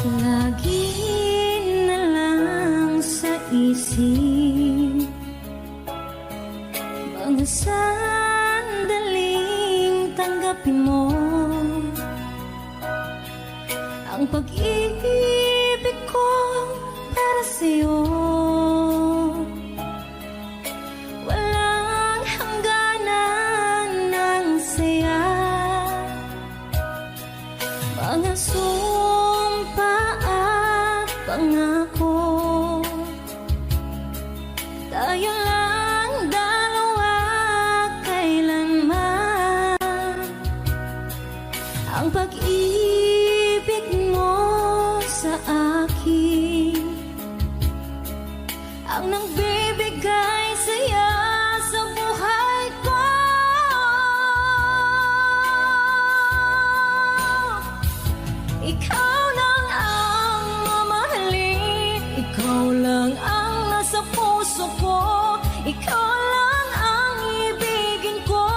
Lagi na lang sa isip mga sandaling tanggapin mo ang pag-ibig ko para sa'yo. Walang hangganan ng saya, mga sumpa at pangako. Tayo lang dalawa kailanman. Ang pag-ibig mo sa akin ang nagbibigay saya sa buhay ko. Ikaw lang ang mamahalin, ikaw lang ang nasa puso ko, ikaw lang ang ibigin ko.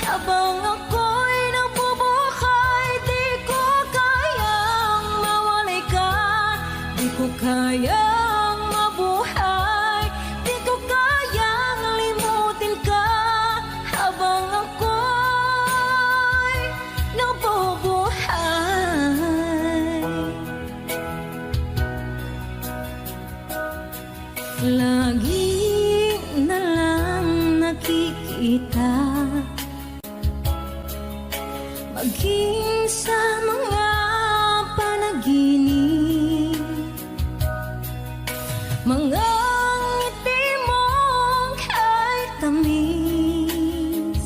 Habang ako'y nabubuhay, di ko kayang mawalay ka, di ko kayang mabuhay, di ko kayang limutin ka. Habang ako'y nabubuhay, lagi na lang nakikita, maging sa mga panaginip, mga ngiti mong kahit tamis,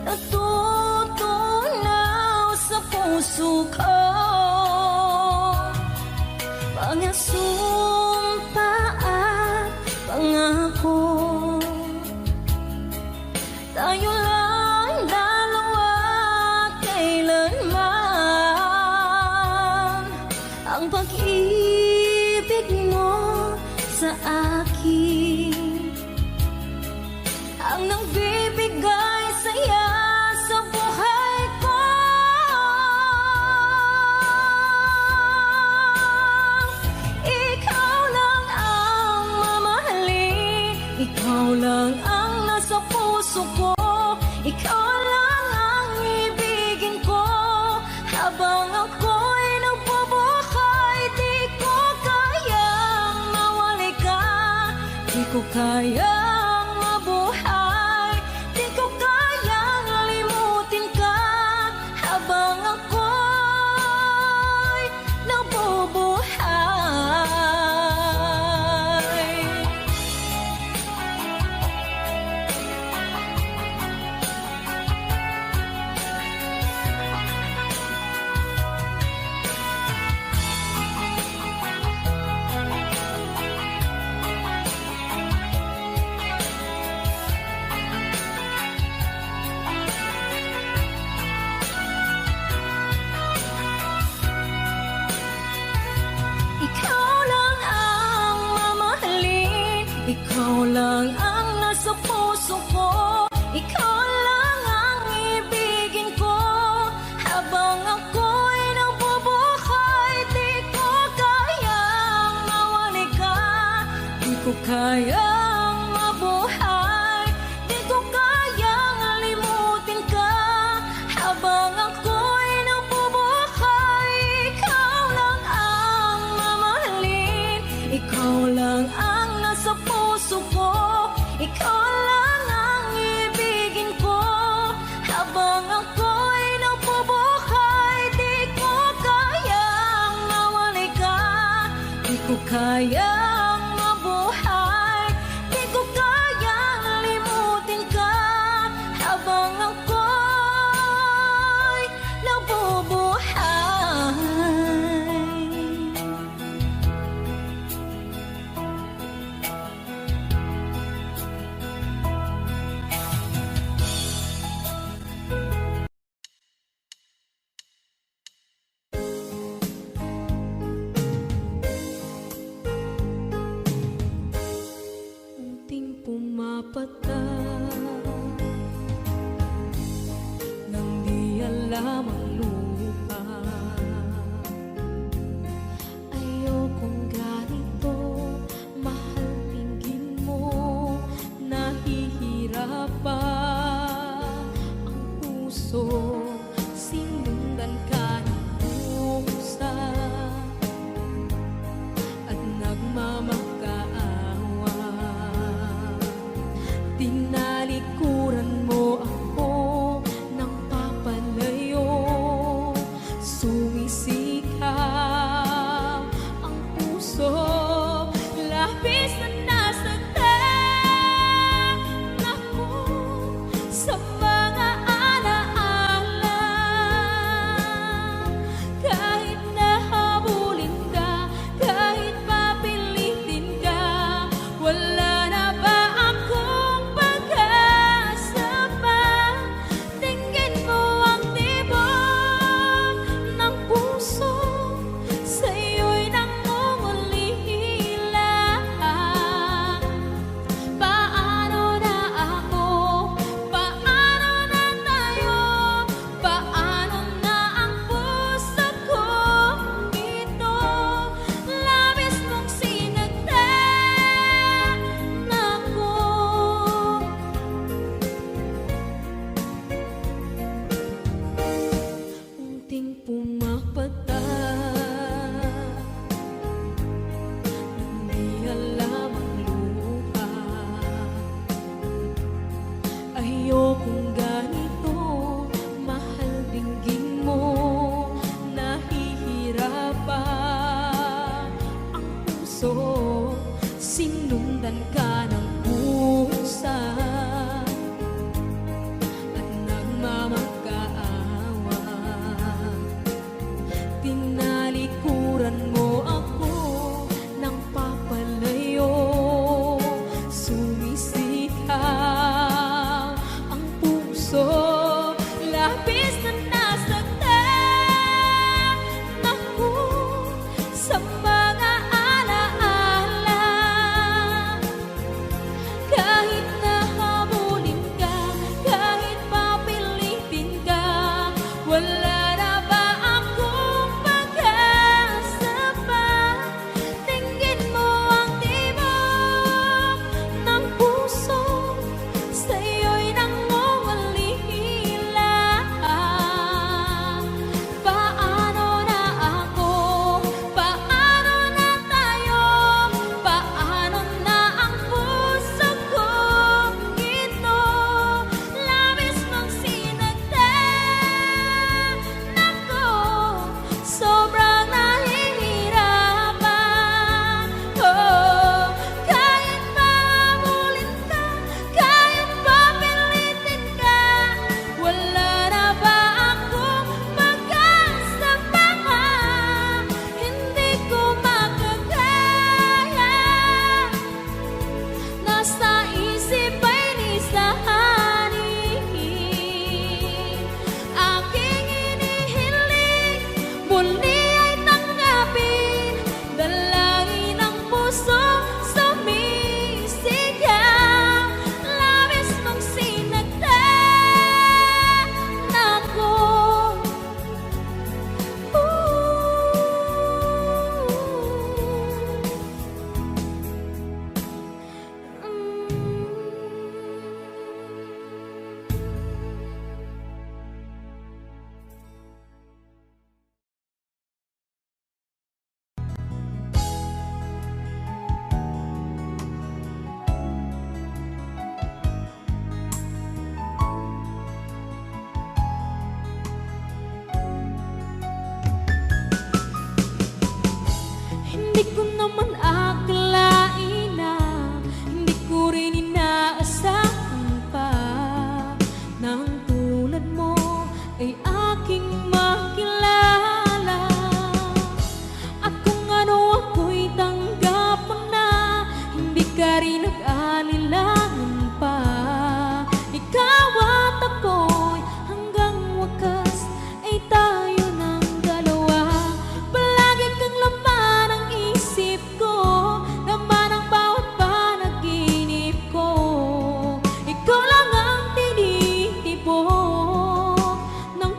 natutunaw sa puso ko. Mga sumpa at pangako, tayo lang dalawa kailanman. Ang pag-ibig mo sa akin ang nagbibigay saya sa buhay ko. Ikaw lang ang mamahalin, ikaw lang ang nasa puso ko, ikaw lang ang ibigin ko. Habang ako'y nagbubuhay, di ko kayang mawalay ka, di ko kayang mabuhay, di ko kayang limutin ka. Habang ako'y nabubuhay, ikaw lang ang mamahalin, ikaw lang ang nasa puso ko, ikaw lang ang ibigin ko. Habang ako'y nabubuhay, di ko kayang mawalay ka, di ko kayang mabuhay, di ko kayang limutin ka. Habang ako'y nabubuhay, ikaw lang ang mamahalin, ikaw lang ang nasa puso ko, ikaw lang ang ibigin ko. Habang ako'y nabubuhay, di ko kayang mawalay ka, di ko kayang mabuhay, di ko kayang limutin ka. Habang ako'y nabubuhay, puso, sinundan ka ng pusa at nagmamakaawa. Tinalikuran mo ako ng papalayo, sumisigaw ang puso, labis na nasaktan ako sa mga alaala. Kahit nahabulin ka, kahit papilitin ka, wala na ba akong pag-asa pa? Tingin mo ang tibok ng puso, sa'yo'y nangungulila. Paano na ako? Paano na tayo? Paano na ang puso kong ito? Labis mong sinaktan ako. Unting pumapata, hindi alam ang luha. Ayokong ganito, mahal, dinggin mo, nahihirapan ang puso, sinundan ka ng pusa at nagmamakaawa. Tinalikuran mo ako ng papalayo, sumisigaw ang puso, labis na nasaktan ako sa mga alaala. Kahit nahabulin ka, kahit papilitin ka, wala na ba akong pag-asa pa? Tingin mo ang tibok ng puso, sa'yo'y nangungulila. Paano na ako? Paano na tayo? Paano na ang puso kong ito? Labis mong sinaktan ako, sobrang nahihirapan. Oh, kahit mahabulin ka, kahit papilitin ka, wala na ba akong pag-asa pa? Hindi ko makakaya, nasa isip ay nisahanin. Aking inihiling, muli ay tanggapin, dalangin ang puso, sumisigaw. Labis mong sinaktan ako. Hindi ko naman akalain na, hindi ko rin inaasahan pa, nang tulad mo ay aking makilala. At kung ano ako'y tanggap mo na, hindi ka rin nag-alilangan pa. Ikaw at ako'y hanggang wakas ay tayo ng dalawa. Palagi kang laman ng isip ko, laman ng bawat panaginip ko. Ikaw lang ang tinitibok ng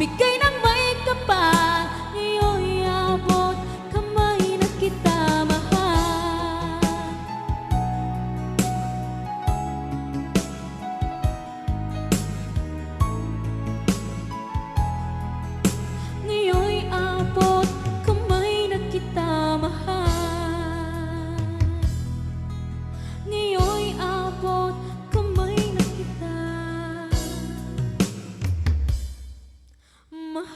bigay ng may kapal. Ngayon'y abot kamay na kita mahal. Ngayon'y abot kamay na kita mahal. Ngayon'y abot kamay na kita mahal.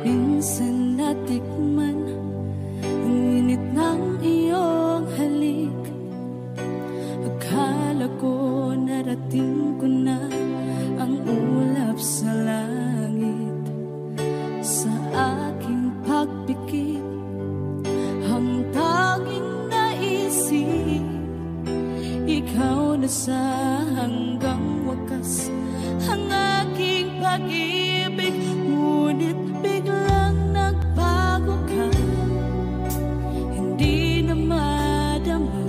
Minsan natikman ang init ng iyong halik. Akala ko narating ko na ang ulap sa langit. Sa aking pagpikit, ang tanging naisip, ikaw na sa hanggang wakas ang aking pag-ibig. Ngunit biglang nagbago ka, hindi na madama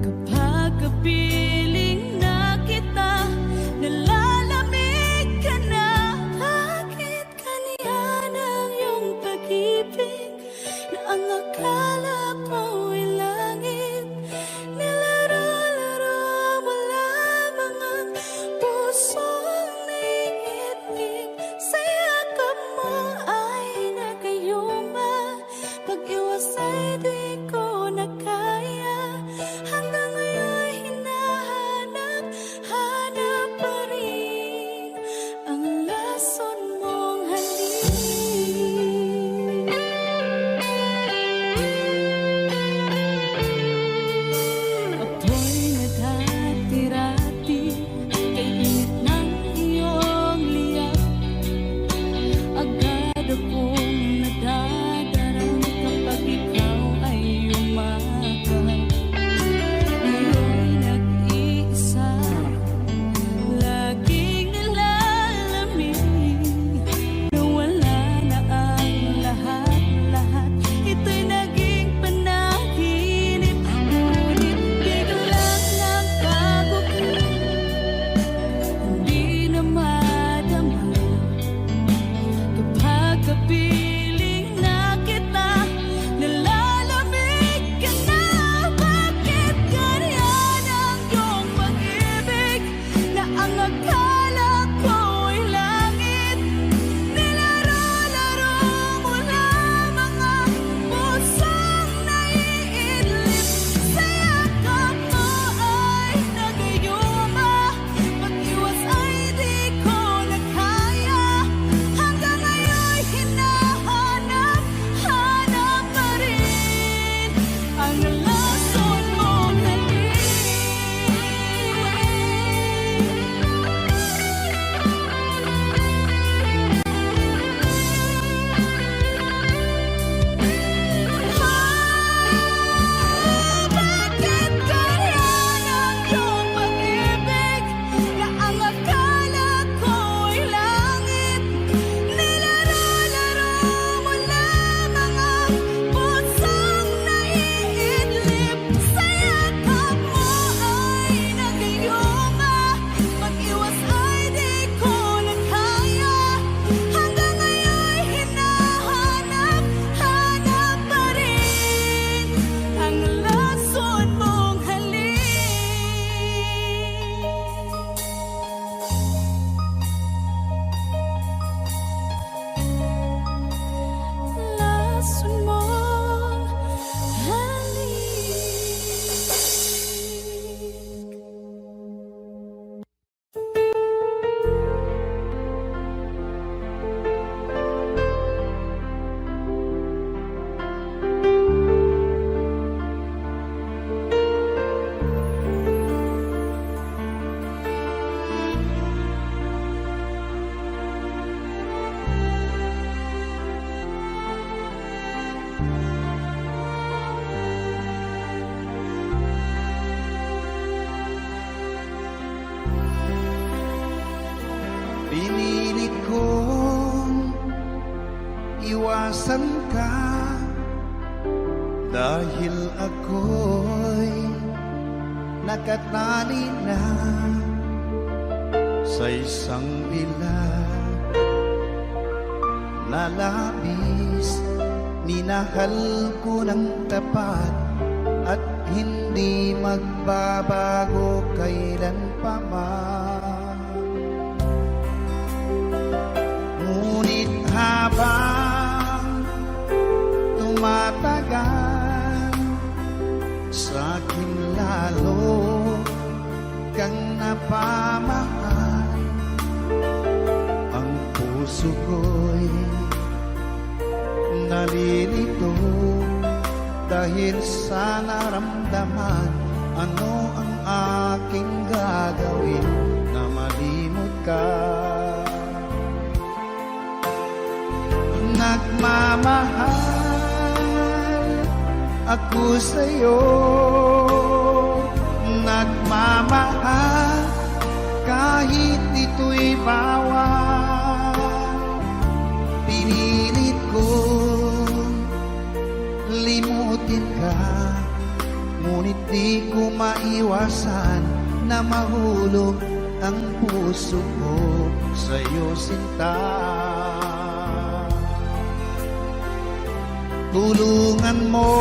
kapag kapiling na kita. Nalalamig ka na, bakit kaniyan ang iyong pag-ibig na ang akala ko'y langit? Nilaro-laro mo lamang ang pusong naiitim. Sa yakap mo ay nagayuma, pag-iwas ay di ko na kaya. Hanggang ngayon hinahanap, hanap pa rin ang lason mong halik. Apoy na dati-rati, kay init ng iyong liyak. Agad akong nadadarang kapag ikaw ay umagal. Ngayon'y nag-iisa, laging nilalamig. Nawala na ang lahat-lahat, ito'y naging panaginip. Ngunit biglang nagbago ka, hindi na madama kapag kapiling na kita. Nalalamig ka na, bakit ganyan ang iyong pag-ibig na ang akala ko'y langit? Nilaro-laro mo lamang ang pusong naiidlip. Sa yakap mo ay nagayuma, pag-iwas ay di ko na kaya. Hanggang ngayon hinahanap, hanap pa rin ang lason mong halik. Bakit ganyan ang iyong pag-ibig na ang akala ko'y langit? Nilaro-laro mo lamang ang pusong naiidlip. Sa yakap mo ay nagayuma, pag-iwas ay di ko na kaya. Hanggang ngayon hinahanap, hanap pa rin ang lason mong halik. Lason mong halik. Iwasan ka dahil ako'y nakatali na sa isang bilag na labis. Minahal ko ng tapat at hindi magbabago kailan pa man. Ngunit habang tumatagal, sa'kin lalo kang napamahal. Ang puso ko'y nalilito dahil sa naramdaman. Ano ang aking gagawin na malimot ka? Nagmamahal ako sa'yo, nagmamahal kahit ito'y bawal. Pinilit ko limutin ka, ngunit di ko maiwasan na mahulog ang puso ko sa'yo, sinta. Tulungan mo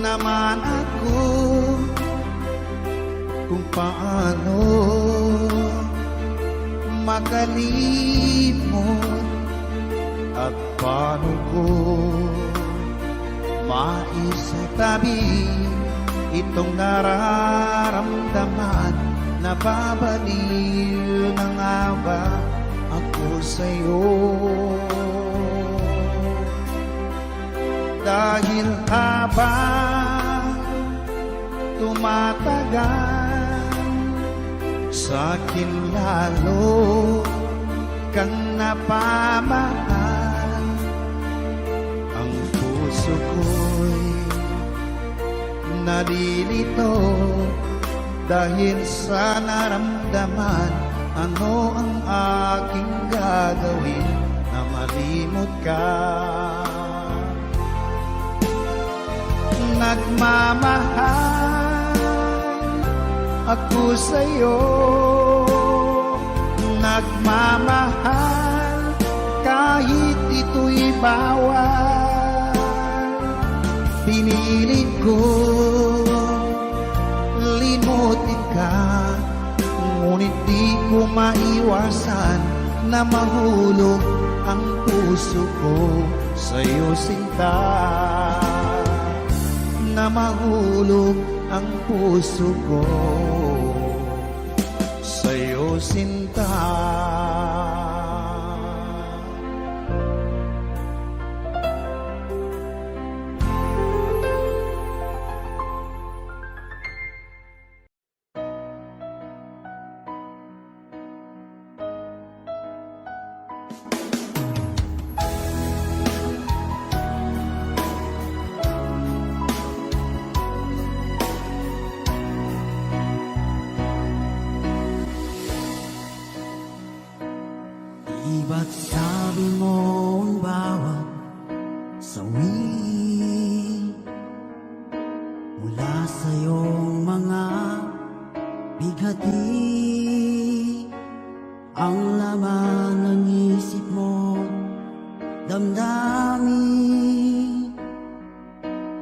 naman ako kung paano makalimot at paano ko maisatabi itong nararamdaman. Nababaliw na nga ba ako sa'yo? Dahil habang tumatagal, sa'kin lalo kang napamahal. Ang puso ko'y nalilito dahil sa naramdaman. Ano ang aking gagawin na malimot ka? Nagmamahal ako sa'yo, nagmamahal kahit ito'y bawal. Pinilit ko limutin ka, ngunit di ko maiwasan na mahulog ang puso ko sa'yo, sinta. Na mahulog ang puso ko sa'yo, sinta. Ba't sabi mo ang bawat sawi mula sa iyong mga bighati, ang laman ng isip mo, damdamin,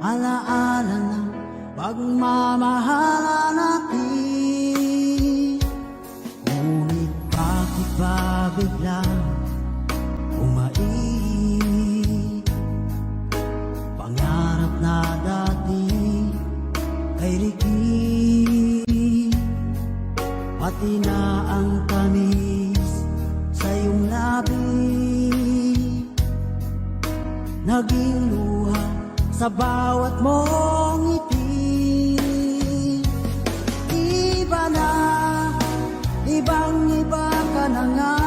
alaala ng pagmamahalan natin. Ngunit bakit ba biglang pangarap na dati ay liki, pati na ang tamis sa iyong labi, naging luha sa bawat mong ngiti. Iba na, ibang-iba ka na nga,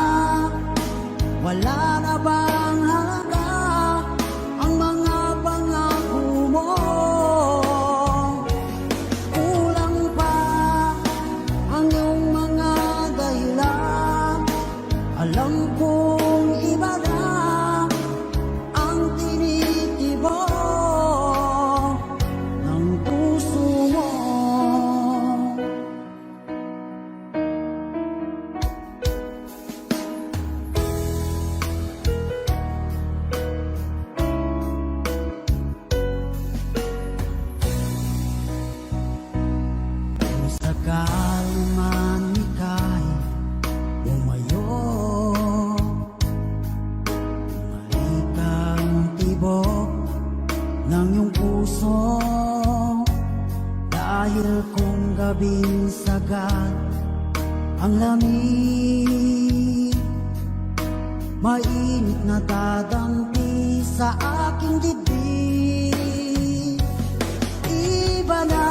wala na bang halaga ang mga pangako mo? Kulang pa ang iyong mga dahilan. Alam kong iba na Dahil kung gabing sagad ang lamig, mainit na dadampi sa aking dibdib. Iba na,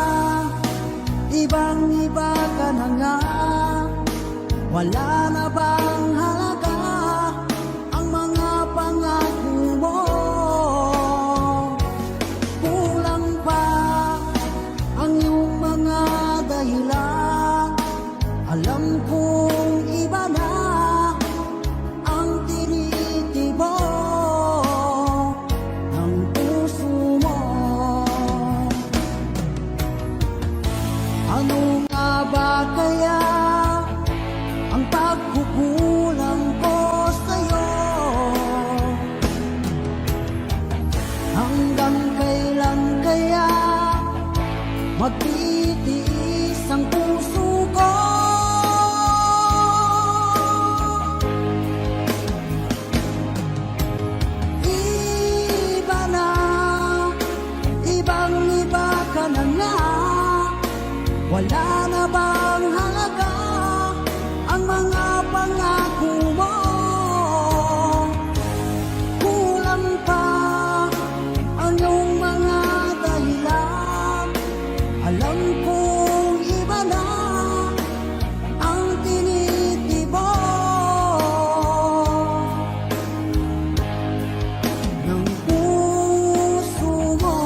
ibang iba ka na nga, wala na bang halaga ang mga pangako mo? Kulang pa ang iyong mga dahilan. Alam kong iba na ang tinitibok ng puso mo. Ano nga ba kaya ang pagkukulang ko sa'yo? Hanggang kailan kaya magtitiis ang puso ko? Iba na, ibang iba ka na nga, wala na bang halaga ang mga pangako mo? Kulang pa ang iyong mga dahilan. Alam kong iba na ang tinitibok ng puso mo.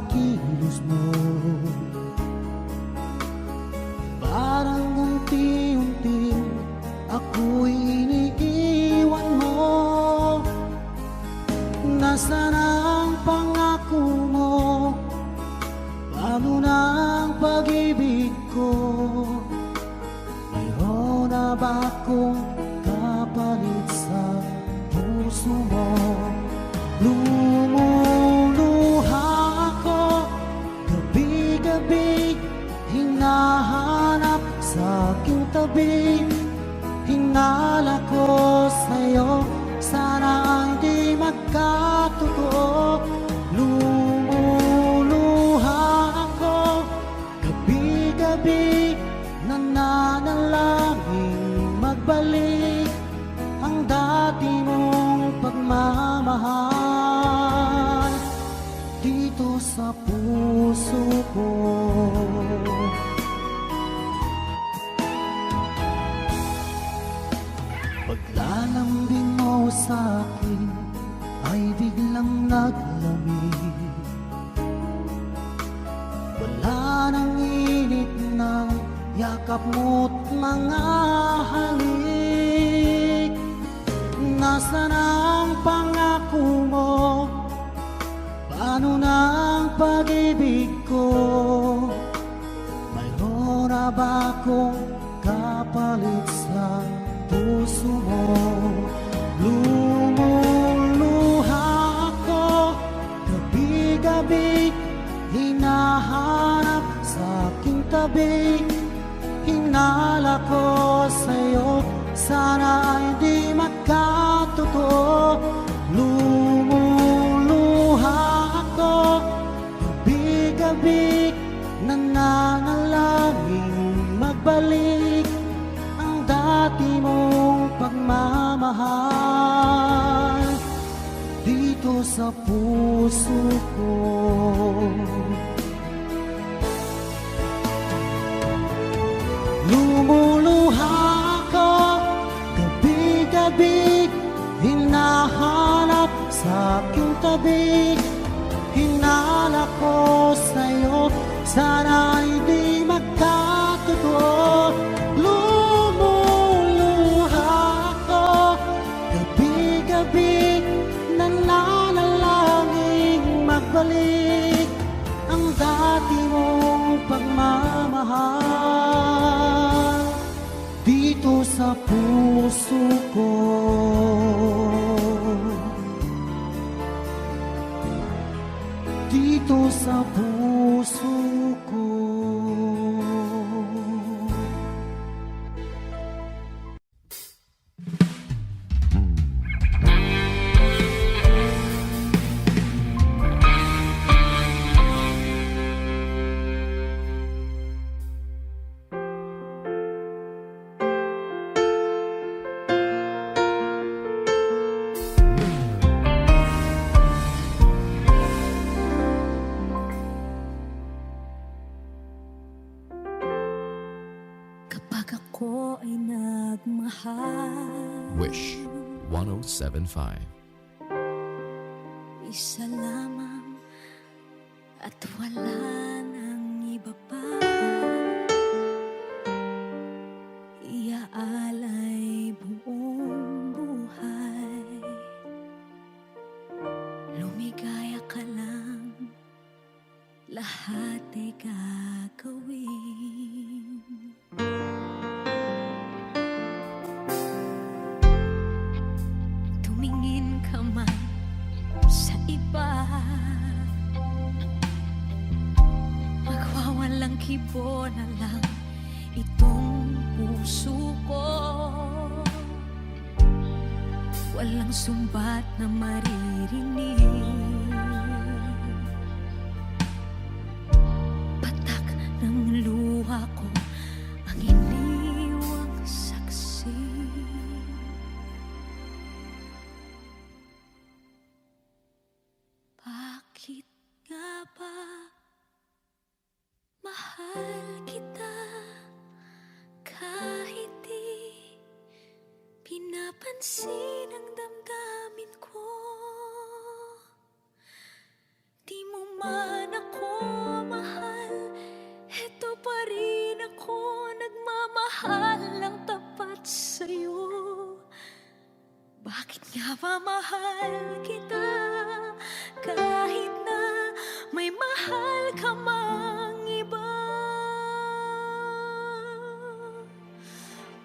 kilos mo. Parang unti-unti ako'y iniiwan mo. Nasaan ang pangako mo? Paano na ang pag-ibig ko? Mayroon na ba akong kapalit sa puso mo? Lumuluha ako gabi-gabi, hinahanap sa aking tabi. Hinala ko sa'yo, sana hindi magkatotoo. Lumuluha ako gabi-gabi, nananalangin magbalik ang dati mong pagmamahal dito sa puso ko. Paglalambing mo sa akin ay biglang naglamig. Wala nang init ng yakap mo't mga halik. Nasaan ang pangako mo? Paano na ang pag-ibig ko? Mayroon na ba akong kapalit sa puso mo? Lumuluha ako gabi-gabi, hinahanap sa aking tabi. Hinala ko sa'yo, sana hindi magkatotoo. Lumuluha ako gabi-gabi, nananalangin magbalik ang dati mong pagmamahal dito sa puso ko. Lumuluha ako gabi-gabi, hinahanap sa aking tabi. Hinala ko sa'yo, sana hindi magkatotoo. Lumuluha ako gabi-gabi, nananalangin magbalik ang dati mong pagmamahal dito sa puso ko. Dito sa puso ko. Kapag ako ay nagmahal, Wish 1075. isa lamang at wala nang iba pa. Iaalay buong buhay, lumigaya ka lang, lahat ay gagawin. Tumingin ka man sa iba, magwawalang kibo na lang itong puso ko. Walang sumbat na maririnig, patak ng luha ko ang iniwang saksi. Bakit nga ba mahal kita kahit di pinapansin ang damdamin ko? Di mo man ako nga ba mahal kita kahit na may mahal ka mang iba?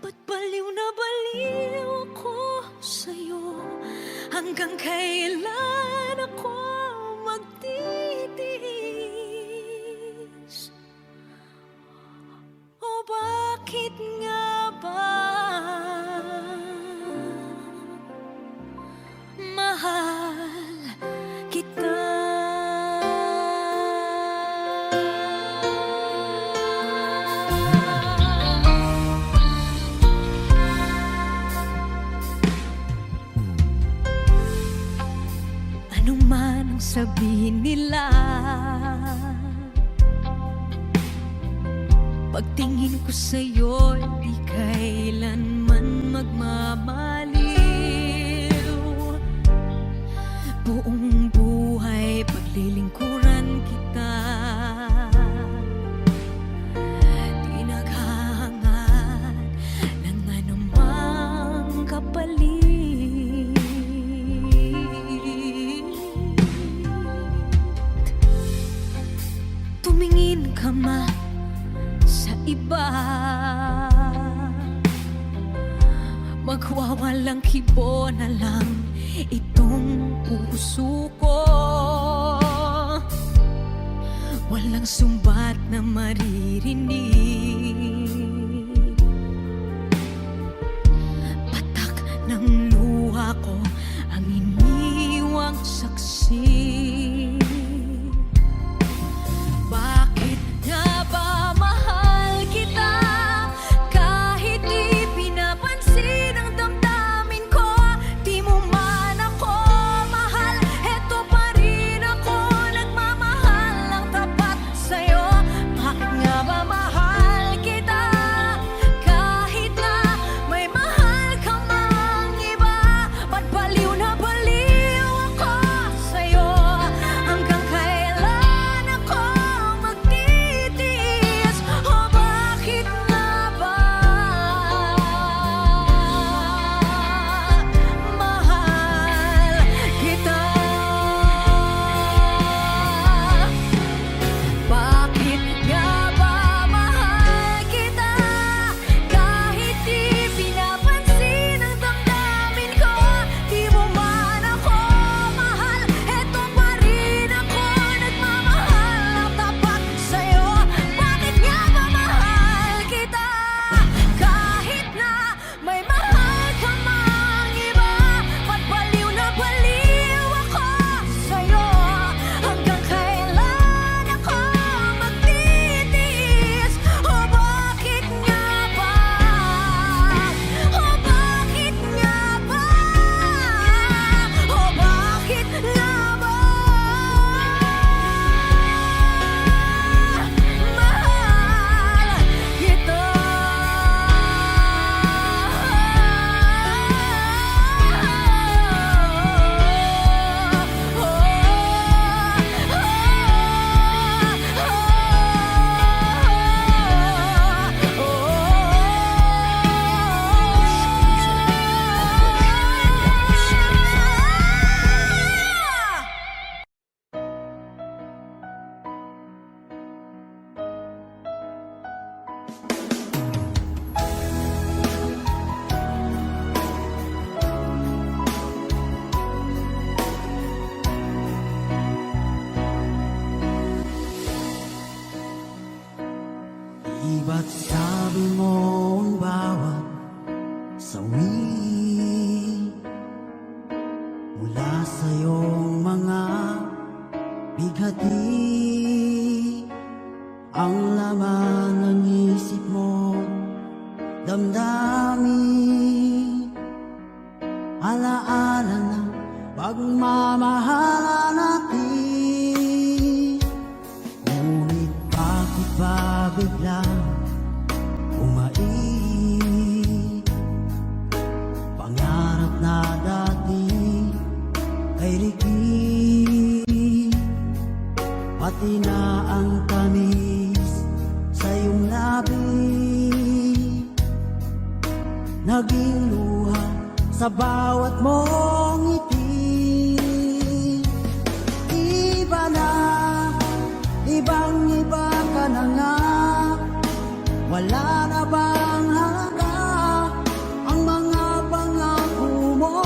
Ba't baliw na baliw ako sa'yo? Hanggang kailan ako magtitiis? O bakit nga ba mahal kita? Ano man ang sabihin nila, pagtingin ko sa'yo, di kailanman magmamaliw. Buong buhay paglilingkuran kita, di naghahangad ng anumang kapalit. Tumingin ka man sa iba, magwawalang kibo na lang itong puso ko. Walang sumbat na maririnig, patak ng luha ko ang iniwang saksi. Bakit nga ba mahal kita kahit di pinapansin ang damdamin ko? Di mo man ako mahal, eto pa rin ako nagmamahal ng tapat sa'yo. Bakit nga ba mahal kita kahit na may mahal ka mang iba? Ba't baliw na baliw ako sa'yo? Hanggang kailan ako magtitiis? O bakit nga ba mahal kita? Bakit nga ba mahal kita kahit di pinapansin ang damdamin ko? Di mo man ako mahal, eto pa rin ako nagmamahal ng tapat sa'yo. Bakit nga ba mahal kita kahit na may mahal ka mang iba? Ba't baliw na baliw ako sa'yo? Hanggang kailan ako magtitiis? O bakit nga ba? O bakit nga ba? O bakit nga ba mahal kita? Iba't sabi mo ang bawat sawi mula sa iyong mga bighati, ang laman ng isip mo, damdamin, alaala ng pagmamahalan natin. Ngunit bakit ba biglang umait? Pangarap na dati ay likid, pati na ang tamis sa iyong labi, naging luha sa sa bawat mong ngiti. Iba na, ibang-iba ka na nga. Wala na bang halaga ang mga pangako mo?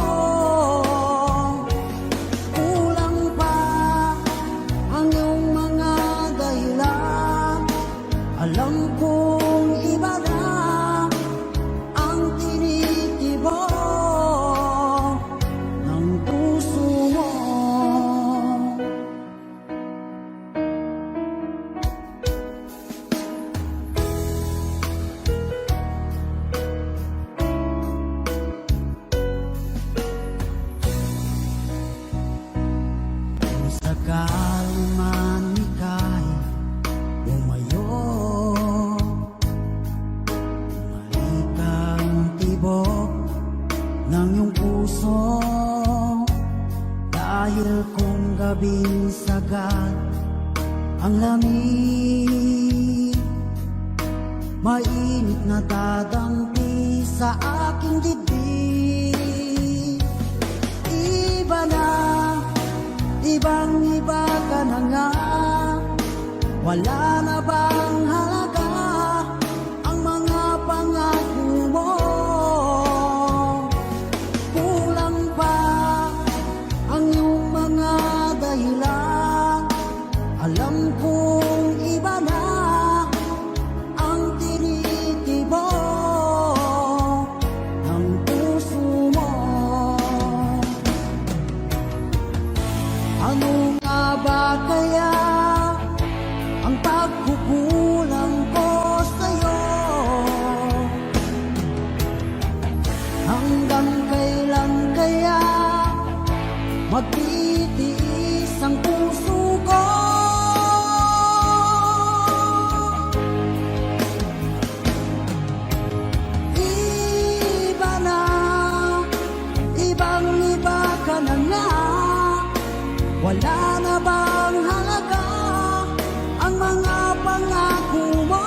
Kulang pa ang iyong mga dahilan. Alam kong iba na ang tinitibok ng puso mo. Kung sakali man ika'y umayo, bumalik ang tibok ng iyong puso. Dahil kung gabing sagad ang lamig, mainit na dadampi sa aking dibdib. Iba na, ibang-iba ka na nga. Wala na bang halaga ang mga pangako mo? Kulang pa ang iyong mga dahilan. Alam kong iba na ang tinitibok ng puso mo. Ano nga ba kaya ang pagkukulang ko sa'yo? Hanggang kailan kaya magtitiis ang puso ko? Iba na, ibang-iba ka na nga. Wala na bang halaga ang mga pangako mo?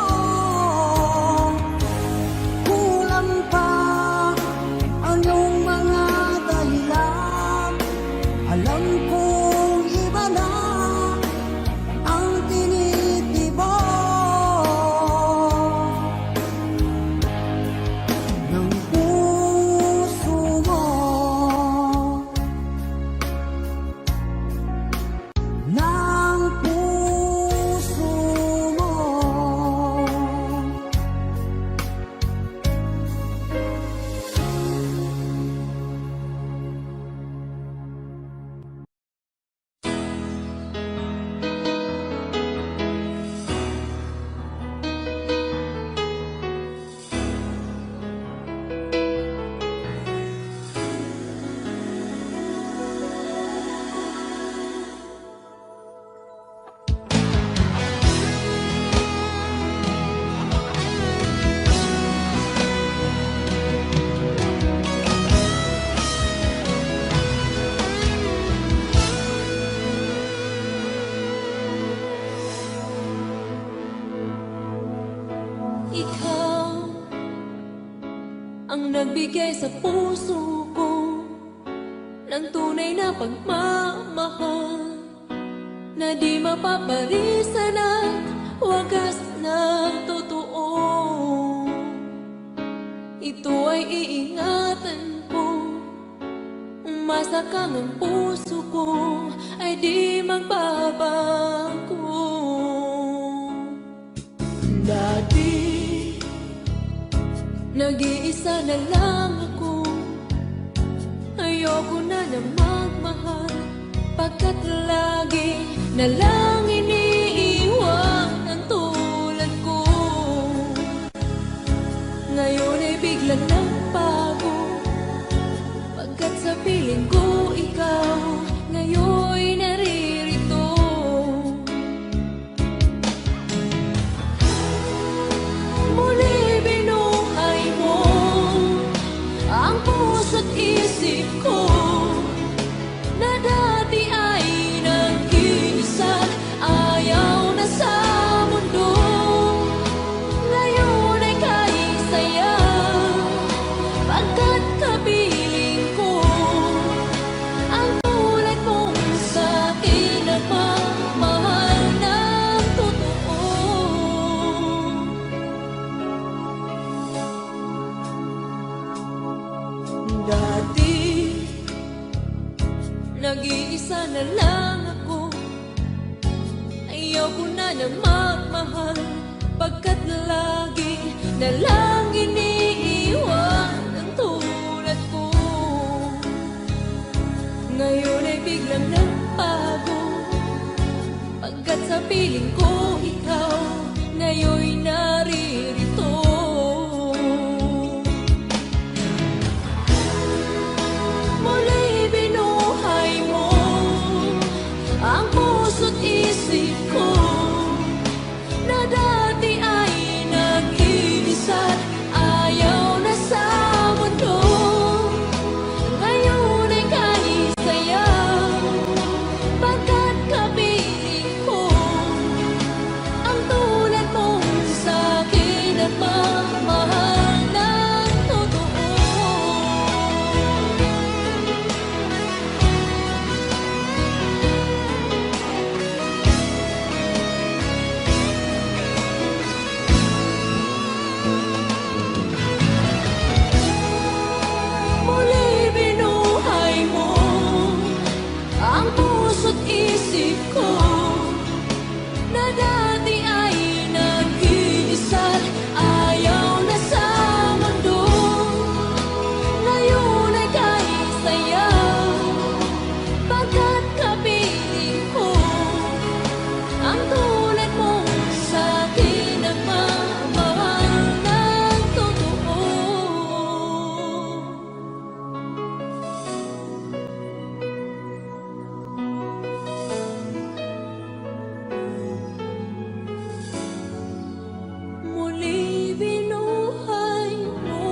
Kulang pa ang iyong mga dahilan. Alam kong iba na ang tinitibok ng puso mo. Ng puso mo. Ikaw ang nagbigay sa puso ko ng tunay na pagmamahal na di mapapalisan at wagas na totoo. Ito ay iingatan ko, umasa kang ang puso ko ay di magbabago. Dati nag-iisa na lang ako, ayoko na na magmahal, pagkat lagi na lang iniiwan ang tulad ko. Ngayon ay bigla ng bago, pagkat sa piling ko ikaw ngayon naririto. Muli binuhay mo ang puso't isip ko na dati ay nag-iisa, ayaw na sa mundo. Ngayon ay kay saya, pagkat kapiling sana magmahal, pagkat lagi na lang iniiwan ang tulad ko. Ngayon ay biglang nagbago, pagkat sa piling ko ikaw ngayon'y naririto. Muli binuhay mo ang puso't isip ko, na dati ay nag-iisa't ayaw na sa mundo. Ngayon ay kahit sayaw, pagkat kapiling ko ang tulad mo sa'kin at mamahal ng totoo. Muli binuhay mo ang puso't isip ko, na dati ay nag-iisa't ayaw na sa mundo. Ngayon ay kahit sayaw, pagkat kapiling ko ang tulad mo sa'kin ang mamahal ng totoo. Muli binuhay mo.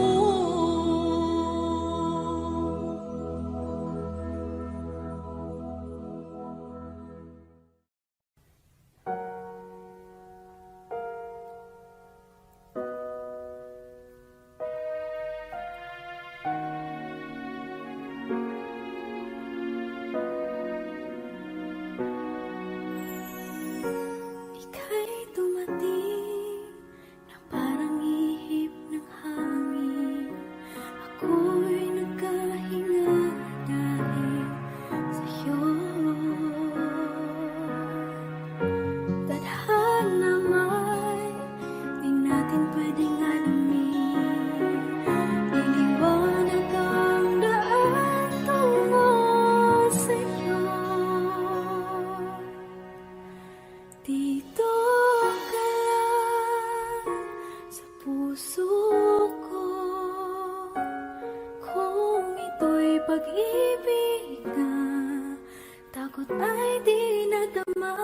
Ika'y dumating na parang ihip ng hangin. Ako'y nagkahinga dahil sa'yo. Tadhana may di natin pwedeng alamin. Liliwanag ang daan tungo sa'yo. Dito ka lang sa puso ko, kung ito'y pag-ibig na takot ay di nadama.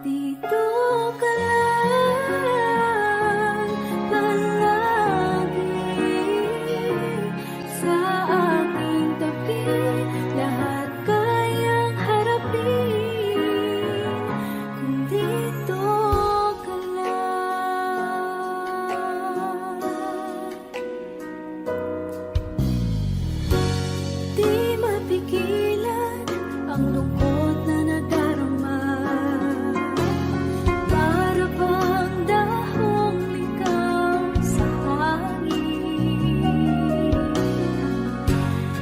Dito ka lang palagi sa aking tabi, lahat kayang harapin kung dito ka lang. Di mapigilan ang lungkot na nadarama, para bang dahong likaw sa hangin.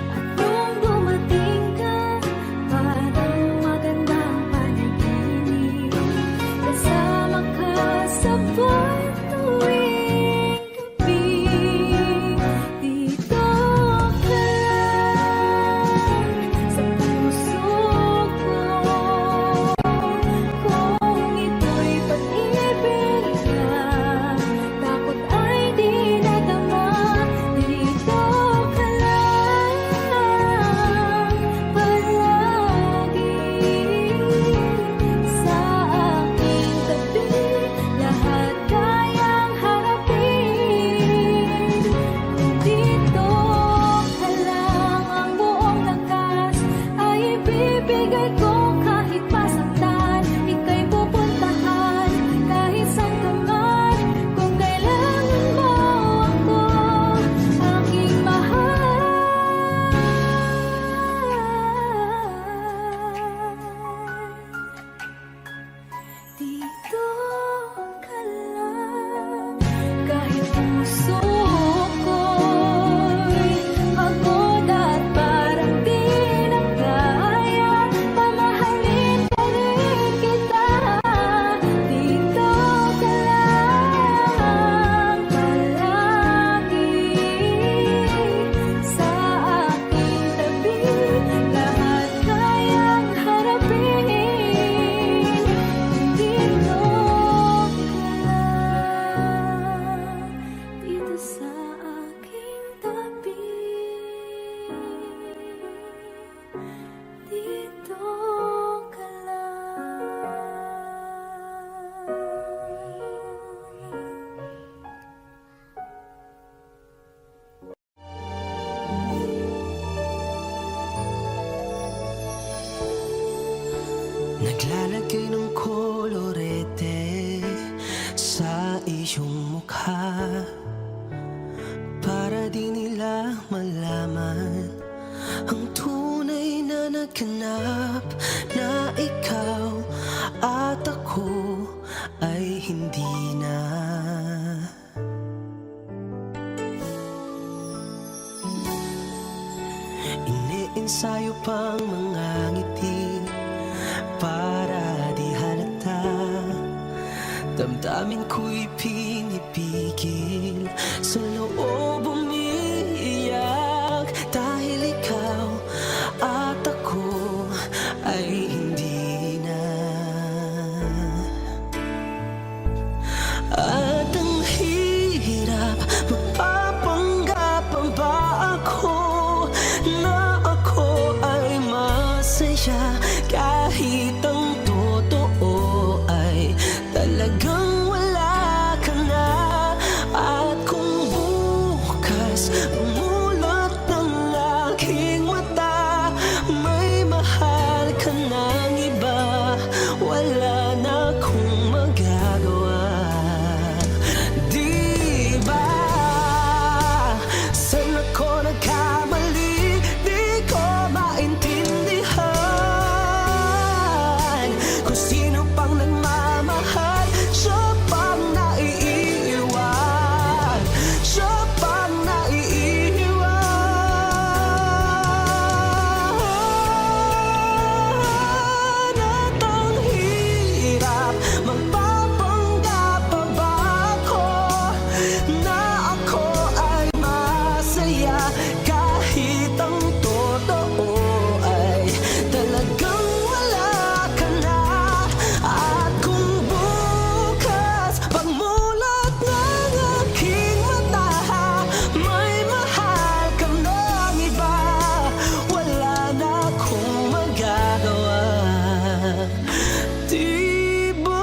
At nung dumating ka, parang magandang panaginip, kasama ka sa buwan tuwing gabi. Dito ka lang sa puso ko, kung ito'y pag-ibig na takot ay di nadama. Dito ka lang palagi sa aking tabi, lahat kayang harapin kung dito ka lang. Ang buong lakas ay ibibigay ko, kahit masaktan ika'y pupuntahan, kahit saan ka man, kung kailangan mo ako, aking mahal. Dito ka lang, kahit puso ko'y pagod at parang di na kaya, pamahalin pa rin kita. Dito naganap na ikaw at ako ay hindi na. Iniensayo pang mga ngiti para di halata. Damdamin ko'y pinipigil, sa loob umiiyak, dahil ikaw at ako ay hindi na. At ang hirap, magpapanggap pa ba ako na ako ay masaya, kahit ang totoo ay talagang wala ka na. At kung bukas umulot ng aking mata, may mahal ka ng iba, wala na akong magagawa. Di ba? Saan ako nagkamali? Di ko maintindihan kung sino pang nagmamahal, siya pang naiiwan, siya pang naiiwan. At ang hirap, magpapanggap pa ba ako na ako ay masaya, kahit ang totoo ay talagang wala ka na. At kung bukas pagmulat ng aking mata, may mahal ka ng iba, wala na akong magagawa. Di ba?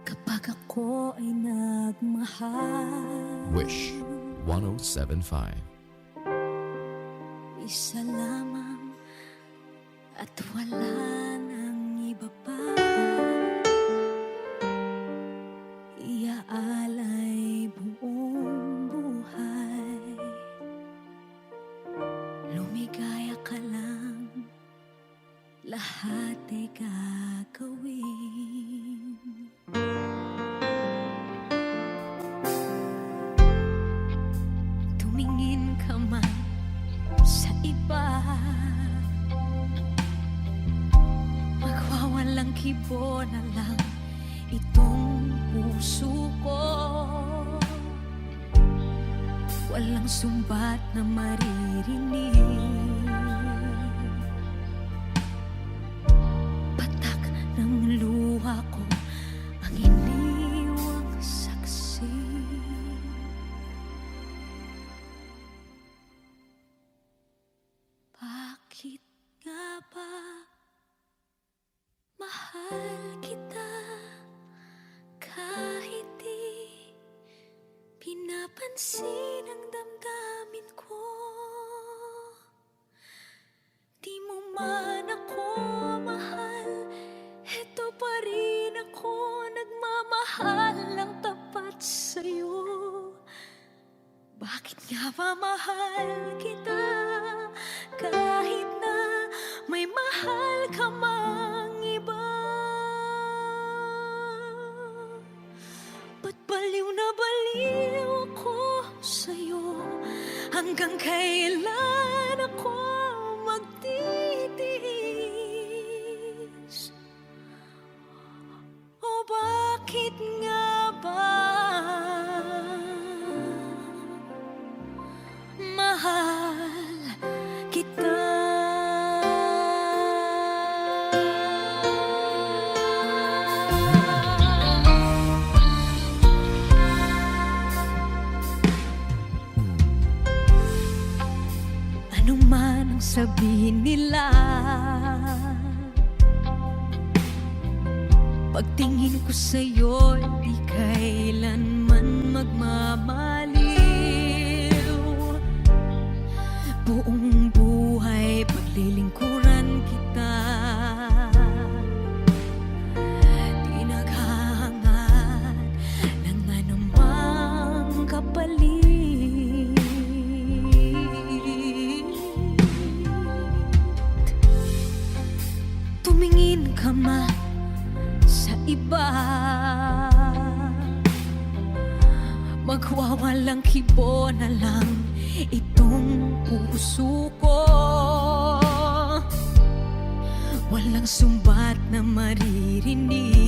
Kapag ako ay nagmahal, Wish 1075. isa lamang at wala nang iba pa. Iaalay buong buhay, lumigaya ka lang, lahat ay gagawin. Tumingin ka man sa iba, magwawalang kibo na lang itong puso ko. Walang sumbat na maririnig, patak ng luha ko ang iniwang saksi. Bakit nga ba mahal kita, kahit di pinapansin ang damdamin ko? Di mo man ako mahal, eto pa rin ako nagmamahal ng tapat sa'yo. Bakit nga ba mahal kita, kahit na may mahal ka mang iba? Ba't baliw na baliw ako sa'yo? Hanggang kailan ako magtitiis? O bakit nga ba mahal kita? Ano man ang sabihin Pagtingin ko sa'yo, di kailanman magmamaliw. Buong buhay paglilingkuran kita, di naghahangad ng anumang kapalit. Tumingin ka man sa iba, magwawalang kibo na lang itong puso ko. Walang sumbat na maririnig